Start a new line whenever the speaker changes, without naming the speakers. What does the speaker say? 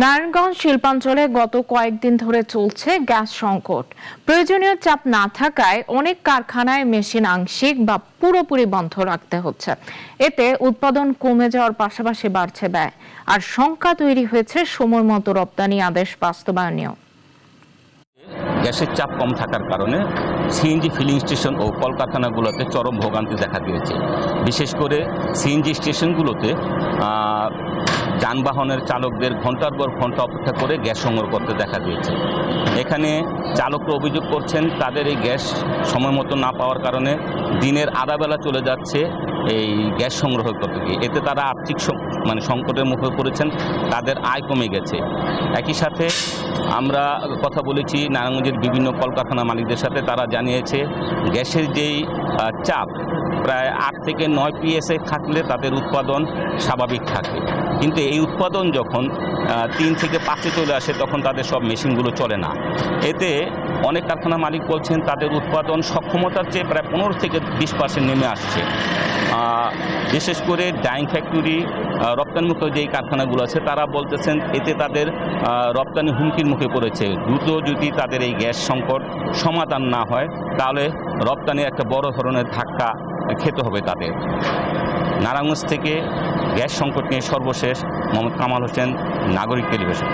নারায়ণগঞ্জ শিল্পাঞ্চলে গত কয়েকদিন ধরে চলছে গ্যাস সংকট। প্রয়োজনীয় চাপ না থাকায় অনেক কারখানায় মেশিন আংশিক বা পুরোপুরি বন্ধ রাখতে হচ্ছে। এতে উৎপাদন কমে যাওয়ার পাশাপাশি বাড়ছে ব্যয়, আর শঙ্কা তৈরি হয়েছে সময় মতো রপ্তানি আদেশ বাস্তবায়নেও।
গ্যাসের চাপ কম থাকার কারণে সিএনজি ফিলিং স্টেশন ও কলকারখানাগুলোতে চরম ভোগান্তি দেখা দিয়েছে। বিশেষ করে সিএনজি স্টেশনগুলোতে যানবাহনের চালকদের ঘন্টার পর ঘন্টা অপেক্ষা করে গ্যাস সংগ্রহ করতে দেখা দিয়েছে। এখানে চালকরা অভিযোগ করছেন তাদের এই গ্যাস সময় মতো না পাওয়ার কারণে দিনের আধা বেলা চলে যাচ্ছে এই গ্যাস সংগ্রহ করতে গিয়ে। এতে তারা আর্থিক সংকটের মুখে পড়েছেন, তাদের আয় কমে গেছে। একই সাথে আমরা কথা বলেছি নারায়ণগঞ্জের বিভিন্ন কলকারখানা মালিকদের সাথে, তারা জানিয়েছে গ্যাসের যেই চাপ প্রায় 8 থেকে 9 PSI থাকলে তাদের উৎপাদন স্বাভাবিক থাকে, কিন্তু এই উৎপাদন যখন 3 থেকে 5-এ চলে আসে তখন তাদের সব মেশিনগুলো চলে না। এতে অনেক কারখানা মালিক বলছেন তাদের উৎপাদন সক্ষমতার চেয়ে প্রায় 15 থেকে 20% নেমে আসছে। বিশেষ করে ডাইং ফ্যাক্টরি রপ্তানিমুখী যেই কারখানাগুলো আছে তারা বলতেছেন এতে তাদের রপ্তানি হুমকির মুখে পড়েছে। দ্রুত যদি তাদের এই গ্যাস সংকট সমাধান না হয় তাহলে রপ্তানির একটা বড় ধরনের ধাক্কা খেতে হবে তাদের। নারায়ণগঞ্জ থেকে গ্যাস সংকট নিয়ে সর্বশেষ মোহাম্মদ কামাল হোসেন, নাগরিক টেলিভিশন।